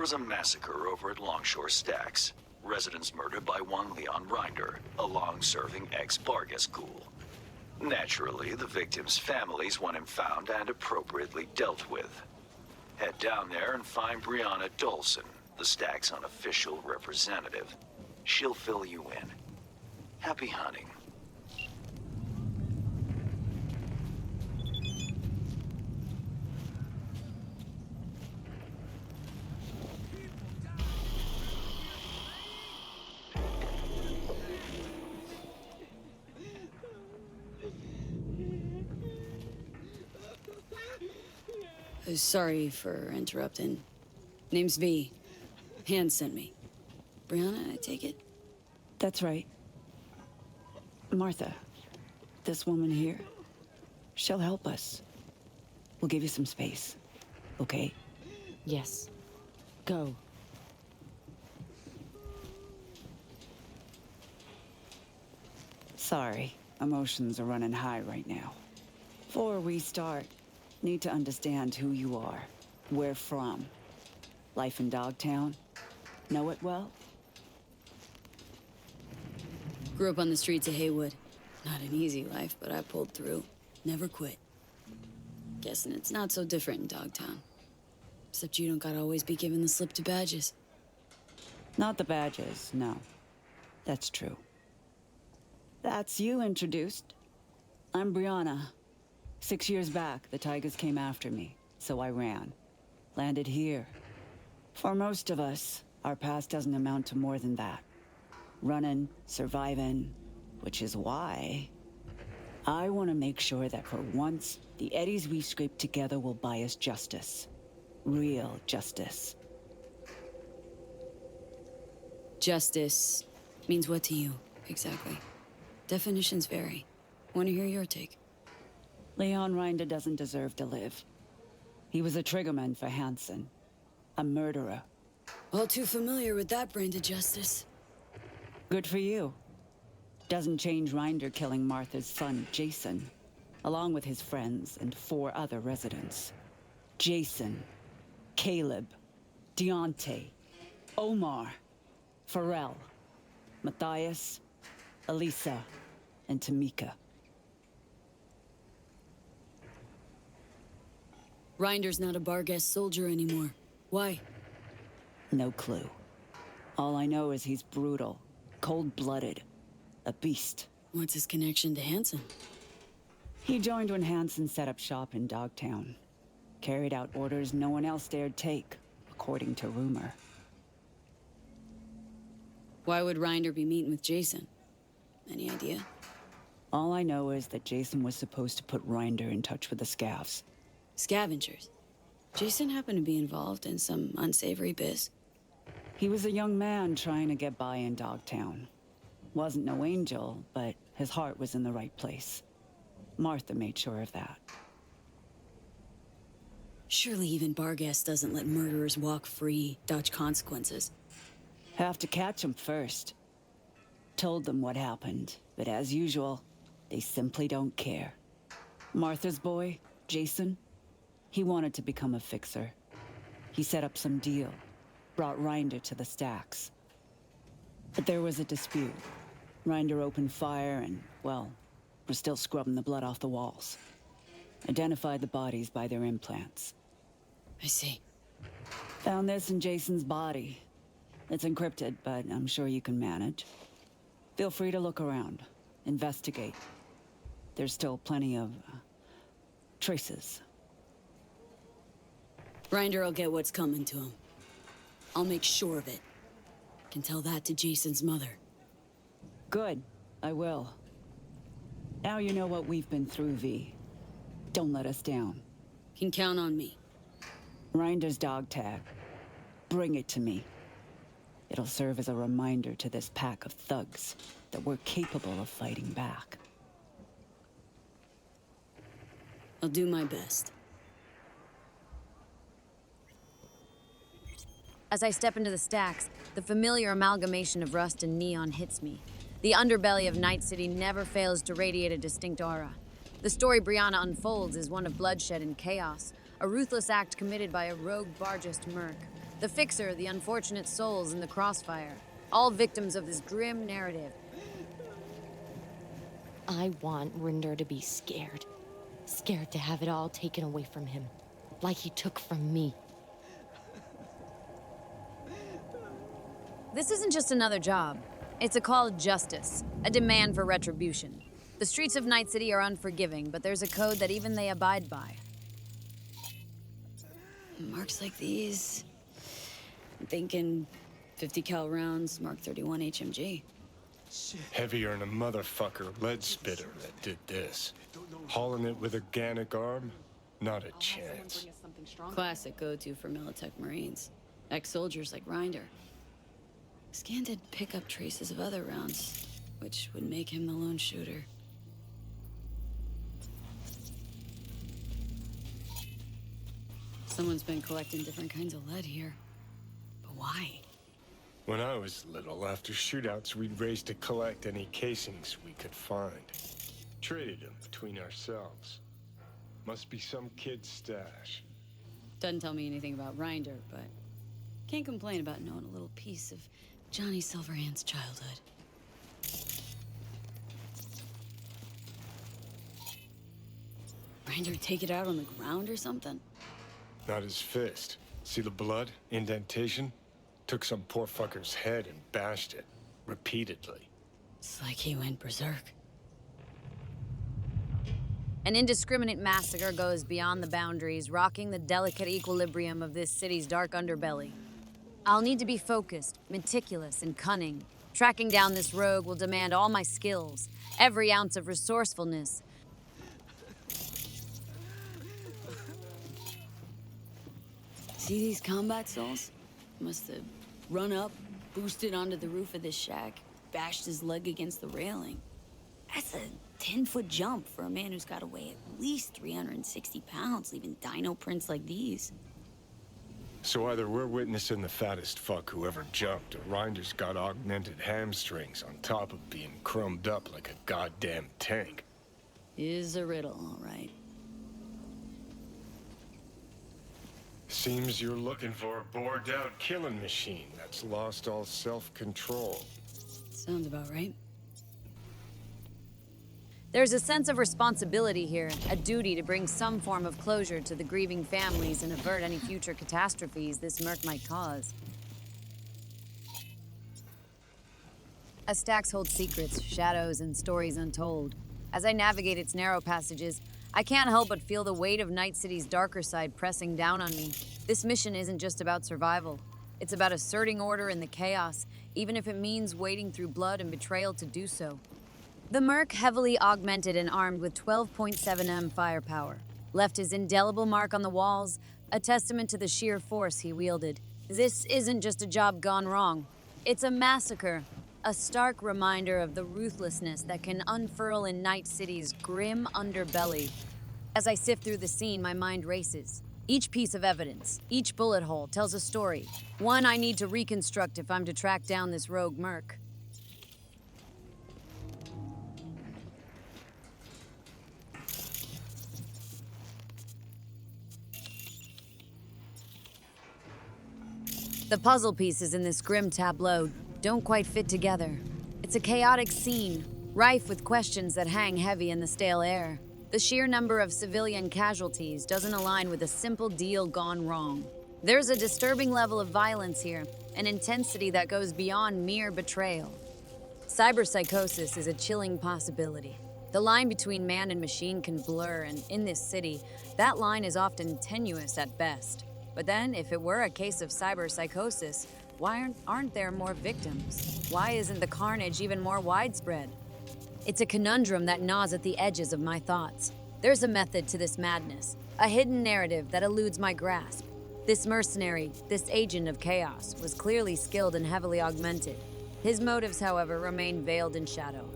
was a massacre over at Longshore Stacks. Residents murdered by one Leon Rinder, a long-serving ex-Bargas ghoul. Naturally, the victims' families want him found and appropriately dealt with. Head down there and find Briana Dolson, the Stacks' unofficial representative. She'll fill you in. Happy hunting. Sorry for interrupting. Name's V. Hand sent me. Briana, I take it? That's right. Martha, this woman here, she'll help us. We'll give you some space, okay? Yes. Go. Sorry, emotions are running high right now. Before we start, need to understand who you are, where from. Life in Dogtown? Know it well? Grew up on the streets of Haywood. Not an easy life, but I pulled through. Never quit. Guessing it's not so different in Dogtown. Except you don't gotta always be given the slip to badges. Not the badges, no. That's true. That's you introduced. I'm Briana. 6 years back, the Tigers came after me, so I ran. Landed here. For most of us, our past doesn't amount to more than that. Running, surviving, which is why I want to make sure that for once, the eddies we scraped together will buy us justice. Real justice. Justice means what to you, exactly? Definitions vary. Want to hear your take? Leon Rinder doesn't deserve to live. He was a triggerman for Hansen. A murderer. All too familiar with that brand of justice. Good for you. Doesn't change Rinder killing Martha's son, Jason, along with his friends and 4 other residents. Jason, Caleb, Deontay, Omar, Pharrell, Matthias, Elisa, and Tamika. Rinder's not a Bargas soldier anymore. Why? No clue. All I know is he's brutal, cold-blooded, a beast. What's his connection to Hansen? He joined when Hansen set up shop in Dogtown. Carried out orders no one else dared take, according to rumor. Why would Rinder be meeting with Jason? Any idea? All I know is that Jason was supposed to put Rinder in touch with the scavs. Scavengers. Jason happened to be involved in some unsavory biz. He was a young man trying to get by in Dogtown. Wasn't no angel, but his heart was in the right place. Martha made sure of that. Surely even Bargas doesn't let murderers walk free, dodge consequences. Have to catch them first. Told them what happened, but as usual, they simply don't care. Martha's boy, Jason, he wanted to become a fixer. He set up some deal, brought Rinder to the Stacks. But there was a dispute. Rinder opened fire and, well, we're still scrubbing the blood off the walls. Identified the bodies by their implants. I see. Found this in Jason's body. It's encrypted, but I'm sure you can manage. Feel free to look around, investigate. There's still plenty of traces. Rinder will get what's coming to him. I'll make sure of it. Can tell that to Jason's mother. Good, I will. Now you know what we've been through, V. Don't let us down. Can count on me. Rinder's dog tag. Bring it to me. It'll serve as a reminder to this pack of thugs that we're capable of fighting back. I'll do my best. As I step into the stacks, the familiar amalgamation of rust and neon hits me. The underbelly of Night City never fails to radiate a distinct aura. The story Briana unfolds is one of bloodshed and chaos, a ruthless act committed by a rogue Bargist merc. The Fixer, the unfortunate souls in the crossfire, all victims of this grim narrative. I want Rinder to be scared. Scared to have it all taken away from him. Like he took from me. This isn't just another job. It's a call to justice, a demand for retribution. The streets of Night City are unforgiving, but there's a code that even they abide by. Marks like these. I'm thinking 50 cal rounds, Mark 31 HMG. Heavier than a motherfucker lead spitter that did this. Hauling it with organic arm? Not a chance. Classic go-to for Militech Marines. Ex-soldiers like Rinder. Scan did pick up traces of other rounds, which would make him the lone shooter. Someone's been collecting different kinds of lead here. But why? When I was little, after shootouts, we'd race to collect any casings we could find. Traded them between ourselves. Must be some kid's stash. Doesn't tell me anything about Rinder, but can't complain about knowing a little piece of Johnny Silverhand's childhood. Rinder take it out on the ground or something? Not his fist. See the blood? Indentation? Took some poor fucker's head and bashed it. Repeatedly. It's like he went berserk. An indiscriminate massacre goes beyond the boundaries, rocking the delicate equilibrium of this city's dark underbelly. I'll need to be focused, meticulous, and cunning. Tracking down this rogue will demand all my skills, every ounce of resourcefulness. See these combat souls? Must have run up, boosted onto the roof of this shack, bashed his leg against the railing. That's a 10-foot jump for a man who's got to weigh at least 360 pounds, leaving dino prints like these. So either we're witnessing the fattest fuck who ever jumped, or Rinder's got augmented hamstrings on top of being chromed up like a goddamn tank. Is a riddle, all right. Seems you're looking for a bored-out killing machine that's lost all self-control. Sounds about right. There's a sense of responsibility here, a duty to bring some form of closure to the grieving families and avert any future catastrophes this murk might cause. A stacks hold secrets, shadows, and stories untold. As I navigate its narrow passages, I can't help but feel the weight of Night City's darker side pressing down on me. This mission isn't just about survival. It's about asserting order in the chaos, even if it means wading through blood and betrayal to do so. The Merc, heavily augmented and armed with 12.7M firepower, left his indelible mark on the walls, a testament to the sheer force he wielded. This isn't just a job gone wrong. It's a massacre, a stark reminder of the ruthlessness that can unfurl in Night City's grim underbelly. As I sift through the scene, my mind races. Each piece of evidence, each bullet hole tells a story, one I need to reconstruct if I'm to track down this rogue Merc. The puzzle pieces in this grim tableau don't quite fit together. It's a chaotic scene, rife with questions that hang heavy in the stale air. The sheer number of civilian casualties doesn't align with a simple deal gone wrong. There's a disturbing level of violence here, an intensity that goes beyond mere betrayal. Cyberpsychosis is a chilling possibility. The line between man and machine can blur, and in this city, that line is often tenuous at best. But then, if it were a case of cyberpsychosis, why aren't there more victims? Why isn't the carnage even more widespread? It's a conundrum that gnaws at the edges of my thoughts. There's a method to this madness, a hidden narrative that eludes my grasp. This mercenary, this agent of chaos, was clearly skilled and heavily augmented. His motives, however, remain veiled in shadow.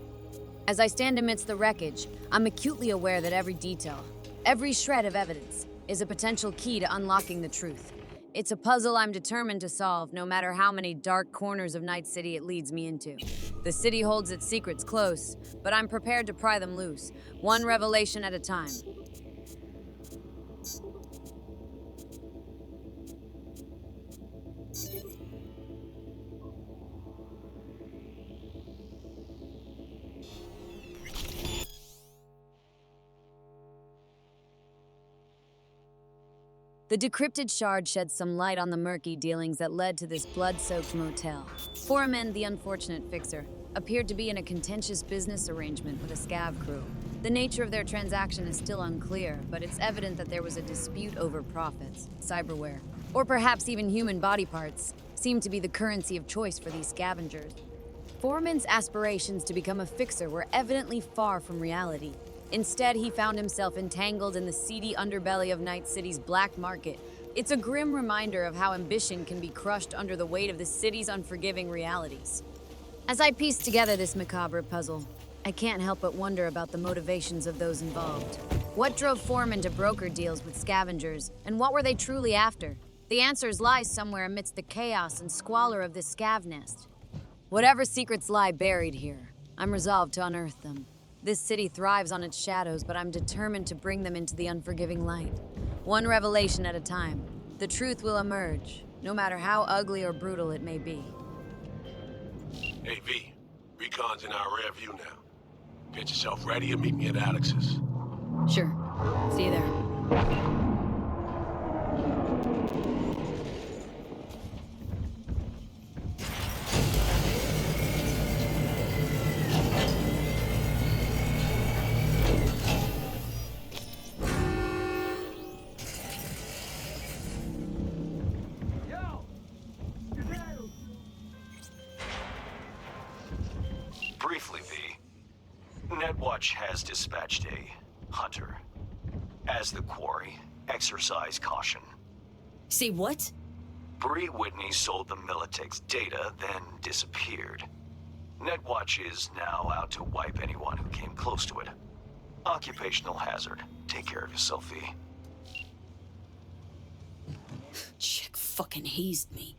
As I stand amidst the wreckage, I'm acutely aware that every detail, every shred of evidence, is a potential key to unlocking the truth. It's a puzzle I'm determined to solve, no matter how many dark corners of Night City it leads me into. The city holds its secrets close, but I'm prepared to pry them loose, one revelation at a time. The decrypted shard sheds some light on the murky dealings that led to this blood-soaked motel. Foreman, the unfortunate fixer, appeared to be in a contentious business arrangement with a scav crew. The nature of their transaction is still unclear, but it's evident that there was a dispute over profits, cyberware, or perhaps even human body parts, seemed to be the currency of choice for these scavengers. Foreman's aspirations to become a fixer were evidently far from reality. Instead, he found himself entangled in the seedy underbelly of Night City's black market. It's a grim reminder of how ambition can be crushed under the weight of the city's unforgiving realities. As I piece together this macabre puzzle, I can't help but wonder about the motivations of those involved. What drove Foreman to broker deals with scavengers, and what were they truly after? The answers lie somewhere amidst the chaos and squalor of this scav nest. Whatever secrets lie buried here, I'm resolved to unearth them. This city thrives on its shadows, but I'm determined to bring them into the unforgiving light. One revelation at a time. The truth will emerge, no matter how ugly or brutal it may be. Hey, V. Recon's in our rear view now. Get yourself ready and meet me at Alex's. Sure. See you there. Briefly, V. Netwatch has dispatched a hunter. As the quarry, exercise caution. Say what? Bree Whitney sold the Militech's data, then disappeared. Netwatch is now out to wipe anyone who came close to it. Occupational hazard. Take care of yourself, V. Chick fucking hazed me.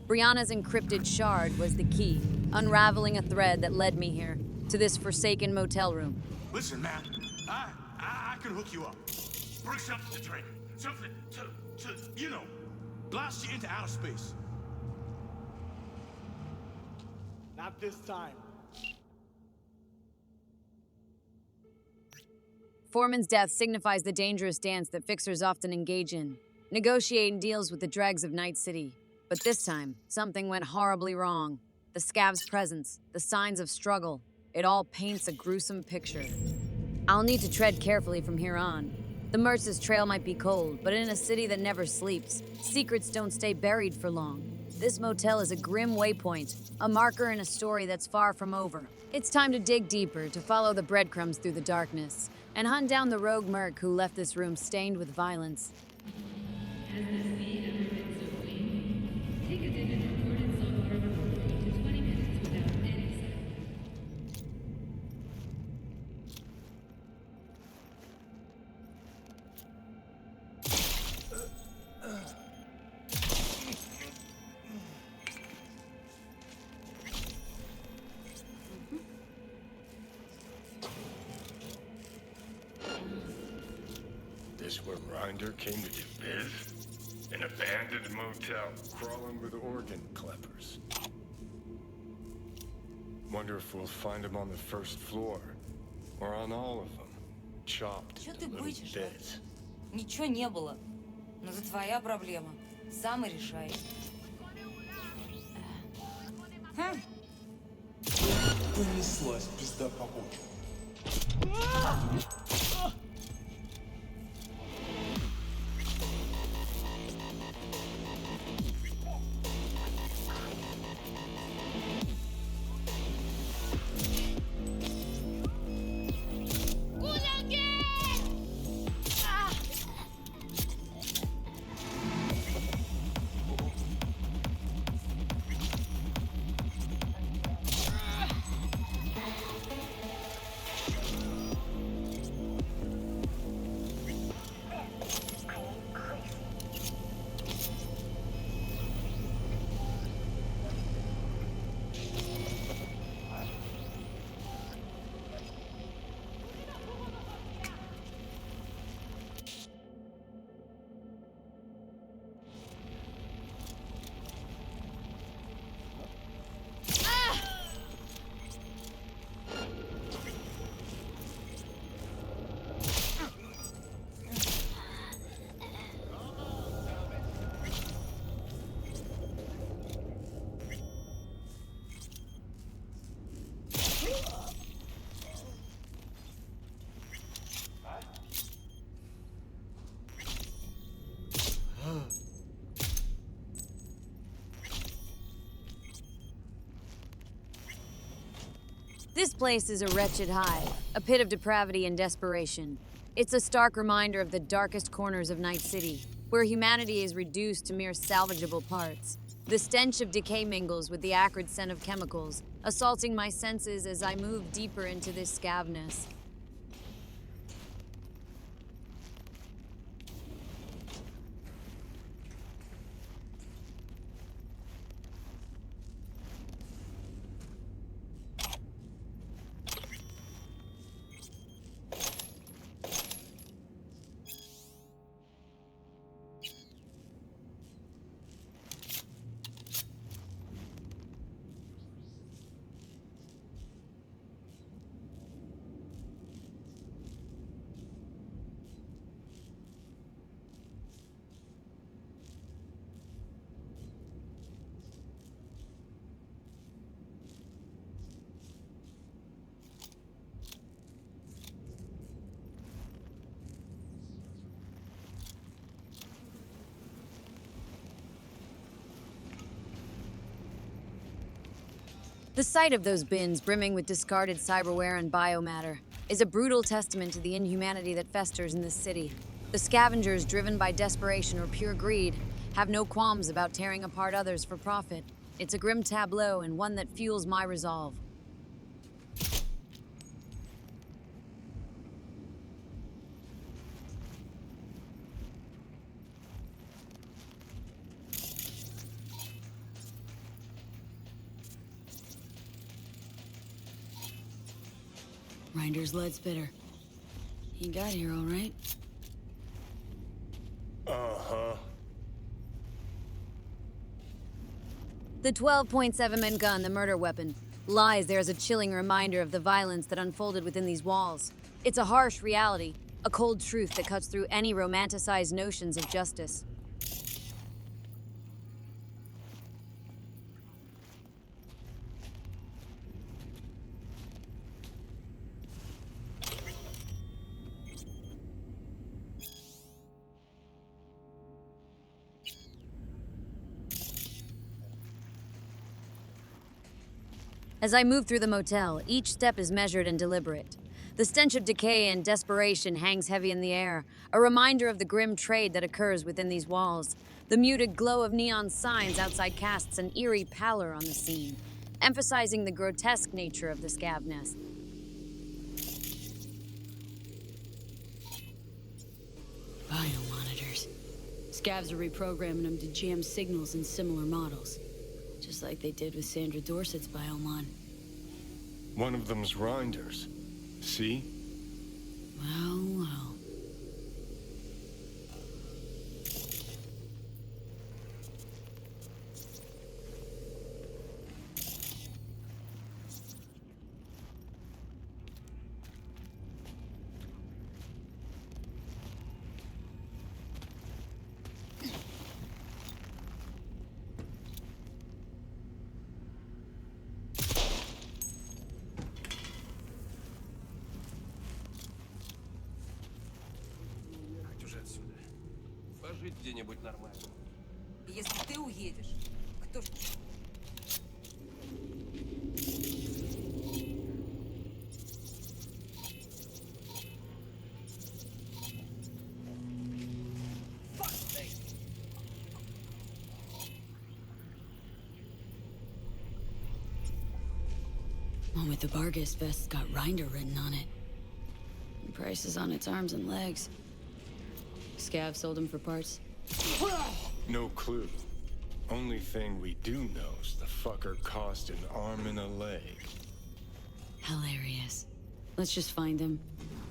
Briana's encrypted shard was the key, unraveling a thread that led me here, to this forsaken motel room. Listen, man, I can hook you up. Bring something to drink. Something to, you know, blast you into outer space. Not this time. Foreman's death signifies the dangerous dance that fixers often engage in, negotiating deals with the dregs of Night City. But this time, something went horribly wrong. The scav's presence, the signs of struggle, it all paints a gruesome picture. I'll need to tread carefully from here on. The Merce's trail might be cold, but in a city that never sleeps, secrets don't stay buried for long. This motel is a grim waypoint, a marker in a story that's far from over. It's time to dig deeper, to follow the breadcrumbs through the darkness, and hunt down the rogue merc who left this room stained with violence. This where Rinder came to do biz? An abandoned motel, crawling with organ clippers. Wonder if we'll find him on the first floor, or on all of them, chopped Чё into ты little бычишь, а? bits. Ничего не было. Но это твоя проблема. Сам и решай. Понеслась пизда побочку. This place is a wretched hive, a pit of depravity and desperation. It's a stark reminder of the darkest corners of Night City, where humanity is reduced to mere salvageable parts. The stench of decay mingles with the acrid scent of chemicals, assaulting my senses as I move deeper into this scavness. The sight of those bins brimming with discarded cyberware and biomatter is a brutal testament to the inhumanity that festers in this city. The scavengers, driven by desperation or pure greed, have no qualms about tearing apart others for profit. It's a grim tableau and one that fuels my resolve. Rinder's lead spitter. He got here all right. Uh-huh. The 12.7mm gun, the murder weapon, lies there as a chilling reminder of the violence that unfolded within these walls. It's a harsh reality, a cold truth that cuts through any romanticized notions of justice. As I move through the motel, each step is measured and deliberate. The stench of decay and desperation hangs heavy in the air, a reminder of the grim trade that occurs within these walls. The muted glow of neon signs outside casts an eerie pallor on the scene, emphasizing the grotesque nature of the scav nest. Biomonitors. Scavs are reprogramming them to jam signals in similar models. Just like they did with Sandra Dorset's biomon. One of them's Rinder's. See? Well. Пожить где-нибудь нормально. Если ты уедешь, кто ж... One with the Vargas vest got Rinder written on it. And prices on its arms and legs. Scav sold them for parts. No clue. Only thing we do know is the fucker cost an arm and a leg. Hilarious. Let's just find him.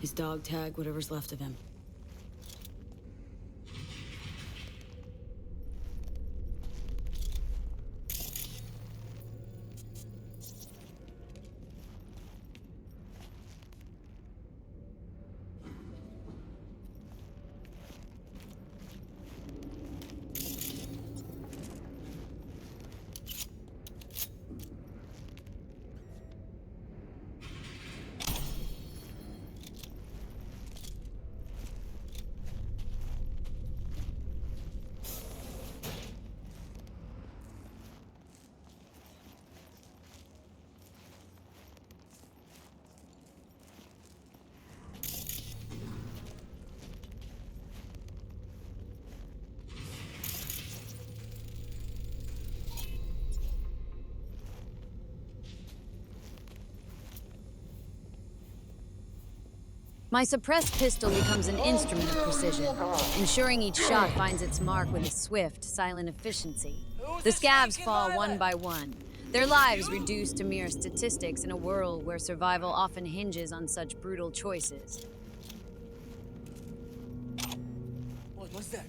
His dog tag, whatever's left of him. My suppressed pistol becomes an instrument of precision, ensuring each shot finds its mark with a swift, silent efficiency. The scavs fall one by one, their lives reduced to mere statistics in a world where survival often hinges on such brutal choices. What's that?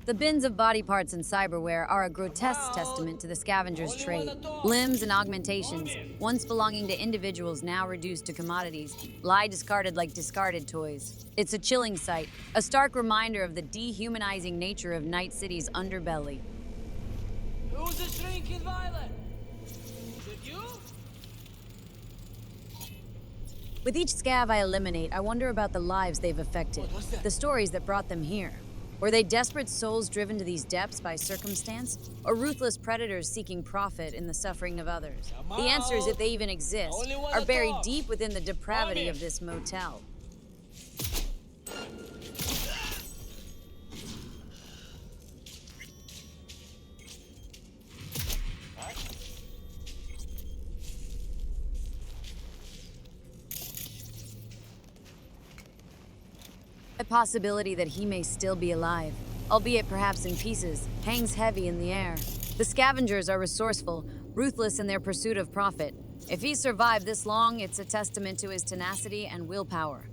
The bins of body parts and cyberware are a grotesque testament to the scavenger's trade. Limbs and augmentations, once belonging to individuals now reduced to commodities, lie discarded like discarded toys. It's a chilling sight, a stark reminder of the dehumanizing nature of Night City's underbelly. Who's the shrinking violet? Is it you? With each scav I eliminate, I wonder about the lives they've affected, What's that? the stories that brought them here. Were they desperate souls driven to these depths by circumstance, or ruthless predators seeking profit in the suffering of others? The answers, if they even exist, are buried deep within the depravity of this motel. The possibility that he may still be alive, albeit perhaps in pieces, hangs heavy in the air. The scavengers are resourceful, ruthless in their pursuit of profit. If he survived this long, it's a testament to his tenacity and willpower.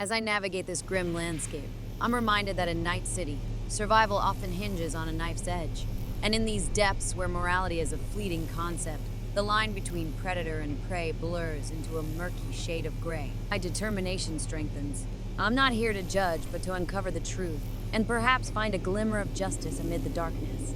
As I navigate this grim landscape, I'm reminded that in Night City, survival often hinges on a knife's edge. And in these depths where morality is a fleeting concept, the line between predator and prey blurs into a murky shade of gray. My determination strengthens. I'm not here to judge, but to uncover the truth, and perhaps find a glimmer of justice amid the darkness.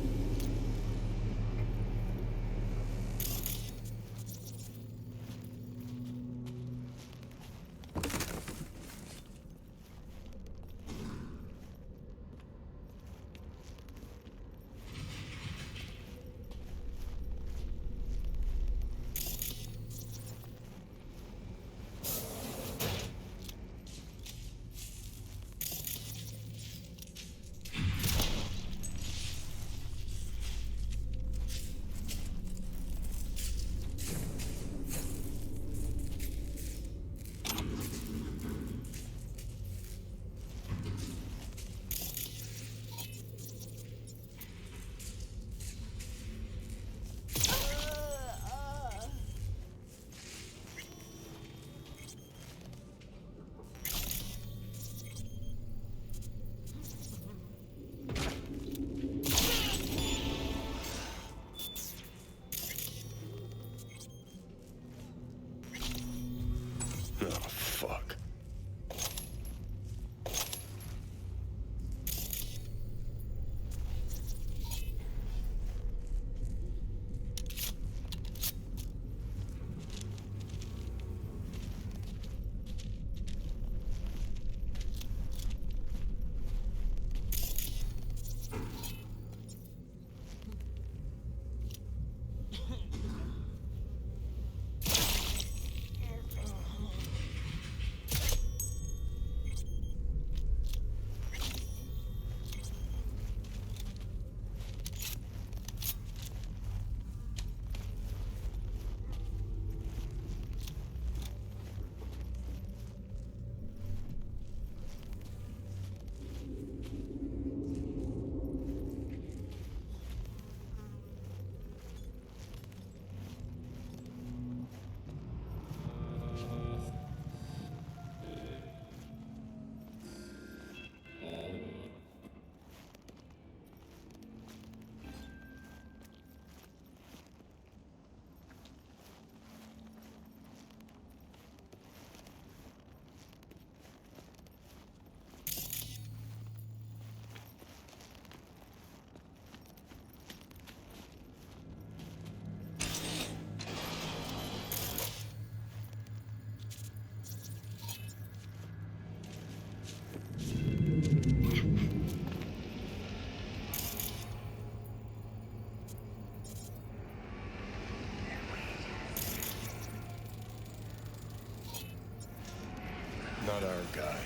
Not our guy.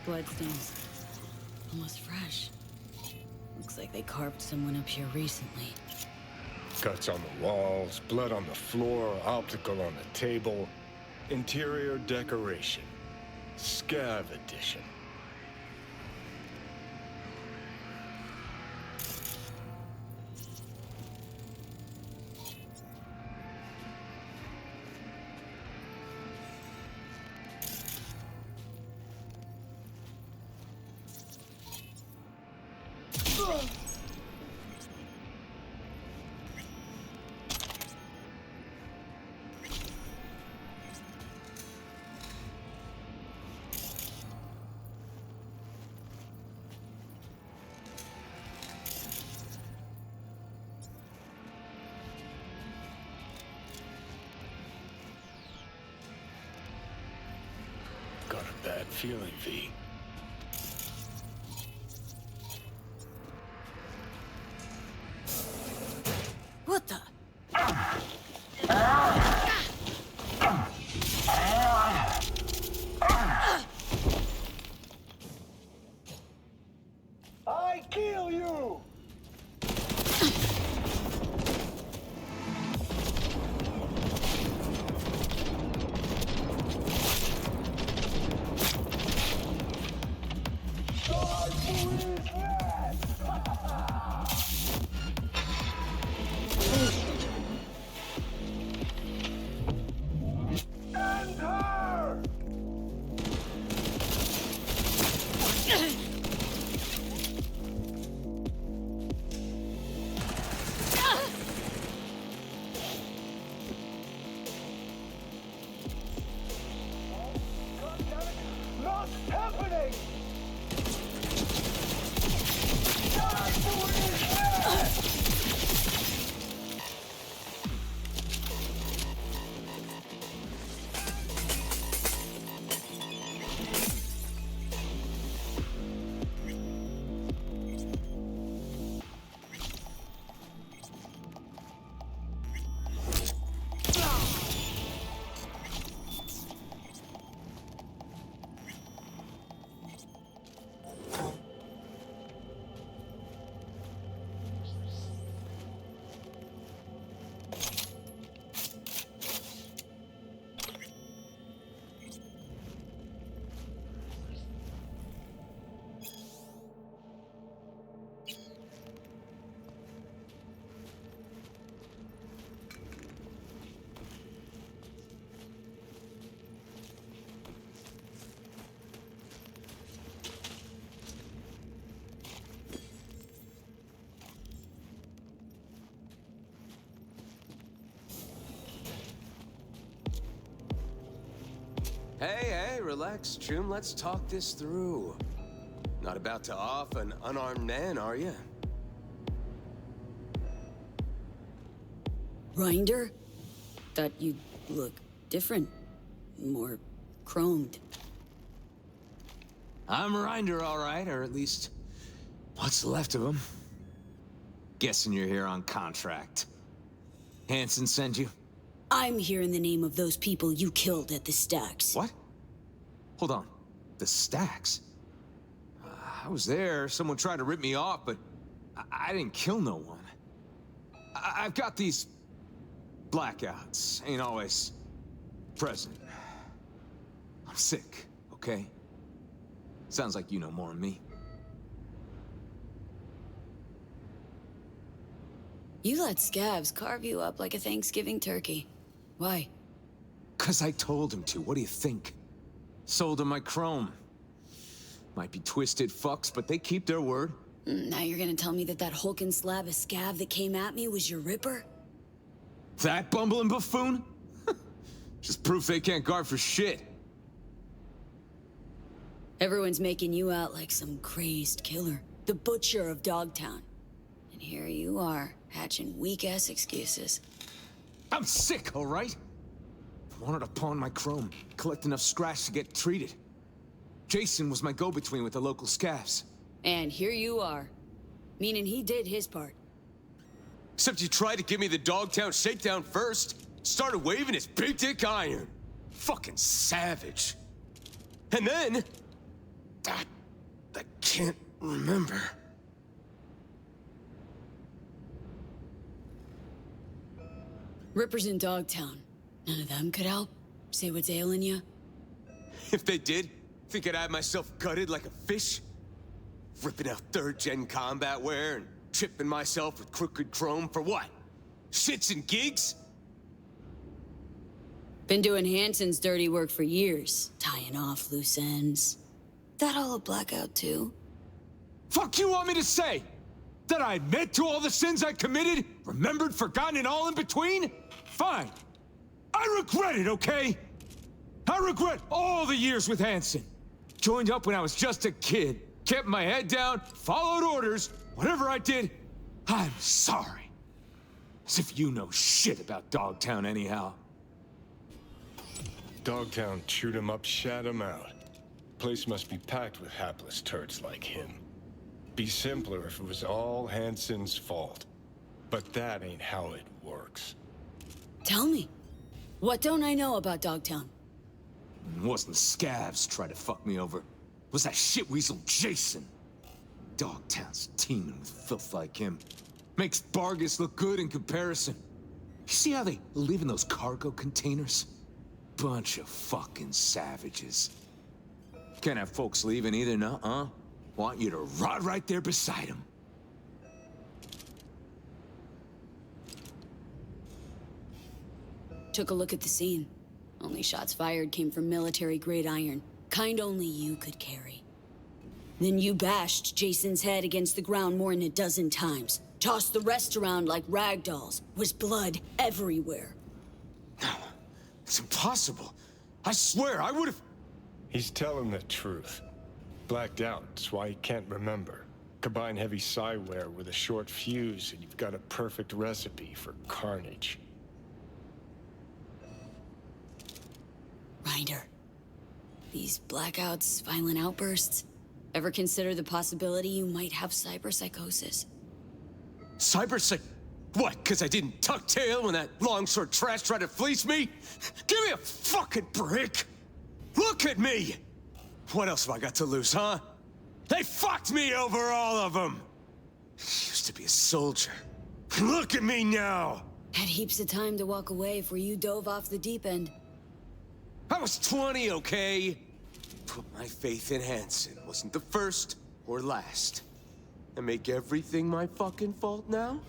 Bloodstains. Almost fresh. Looks like they carved someone up here recently. Guts on the walls, blood on the floor, optical on the table. Interior decoration. Scav edition. Got a bad feeling, V. What the? I kill you! What's happening? Hey, relax, Chum. Let's talk this through. Not about to off an unarmed man, are you? Rinder? Thought you'd look different. More chromed. I'm Rinder, all right, or at least what's left of him. Guessing you're here on contract. Hanson sent you? I'm here in the name of those people you killed at the stacks. What? Hold on. The stacks? I was there. Someone tried to rip me off, but I didn't kill no one. I've got these blackouts. Ain't always present. I'm sick, okay? Sounds like you know more than me. You let scavs carve you up like a Thanksgiving turkey. Why? 'Cause I told him to. What do you think? Sold him my chrome. Might be twisted fucks, but they keep their word. Now you're gonna tell me that hulking slab of scav that came at me was your Ripper? That bumbling buffoon? Just proof they can't guard for shit. Everyone's making you out like some crazed killer. The butcher of Dogtown. And here you are, hatching weak-ass excuses. I'm sick, all right? Wanted to pawn my chrome, collect enough scratch to get treated. Jason was my go-between with the local scavs. And here you are. Meaning he did his part. Except you tried to give me the dogtown shakedown first. Started waving his big dick iron. Fucking savage. And then... I can't remember. Rippers in Dogtown. None of them could help? Say what's ailing you? If they did, think I'd have myself gutted like a fish? Ripping out third-gen combat wear and tripping myself with crooked chrome for what? Shits and gigs? Been doing Hansen's dirty work for years, tying off loose ends. That all a blackout too? Fuck you want me to say? That I admit to all the sins I committed? Remembered, forgotten, and all in between? Fine. I regret it, okay? I regret all the years with Hansen. Joined up when I was just a kid. Kept my head down, followed orders. Whatever I did, I'm sorry. As if you know shit about Dogtown anyhow. Dogtown chewed him up, shat him out. Place must be packed with hapless turds like him. Be simpler if it was all Hansen's fault. But that ain't how it works. Tell me. What don't I know about Dogtown? It wasn't scavs trying to fuck me over. It was that shitweasel Jason. Dogtown's teeming with filth like him. Makes Bargus look good in comparison. You see how they live in those cargo containers? Bunch of fucking savages. Can't have folks leaving either, huh? Want you to rot right there beside them. Took a look at the scene. Only shots fired came from military-grade iron. Kind only you could carry. Then you bashed Jason's head against the ground more than a dozen times. Tossed the rest around like rag dolls. Was blood everywhere. No, it's impossible. I swear, I would've... He's telling the truth. Blacked out, that's why he can't remember. Combine heavy psi-wear with a short fuse, and you've got a perfect recipe for carnage. Ryder. These blackouts, violent outbursts. Ever consider the possibility you might have cyberpsychosis? What, because I didn't tuck tail when that longsword trash tried to fleece me? Give me a fucking break! Look at me! What else have I got to lose, huh? They fucked me over, all of them! Used to be a soldier. Look at me now! Had heaps of time to walk away before you dove off the deep end. I was 20, okay? Put my faith in Hansen. Wasn't the first or last. And make everything my fucking fault now?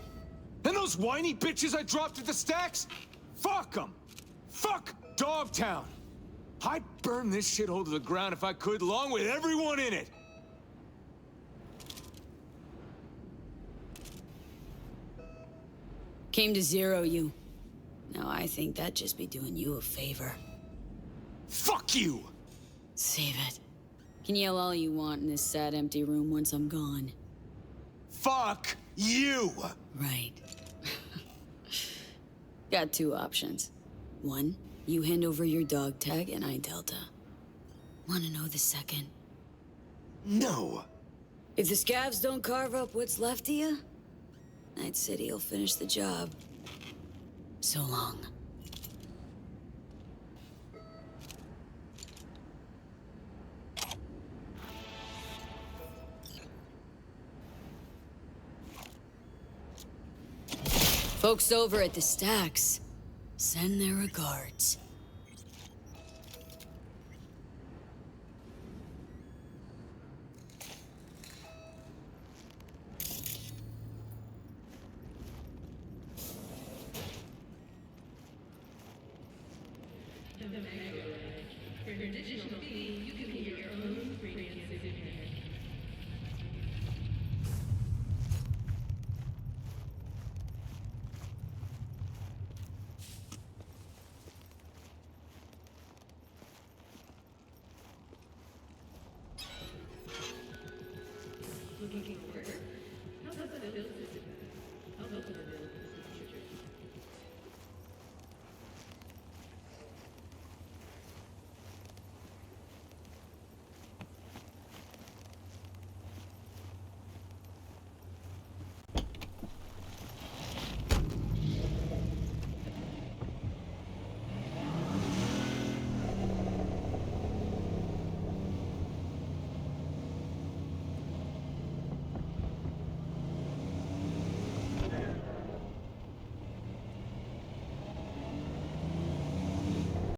And those whiny bitches I dropped at the stacks? Fuck them! Fuck Dogtown! I'd burn this shithole to the ground if I could, along with everyone in it! Came to zero you. Now I think that'd just be doing you a favor. Fuck you! Save it. Can yell all you want in this sad, empty room once I'm gone. Fuck you! Right. Got two options. One, you hand over your dog tag and I Delta. Wanna know the second? No. If the scavs don't carve up what's left of you, Night City will finish the job. So long. Folks over at the stacks, send their regards. For an additional fee, you can hear your own frequency. Looking for work? How about the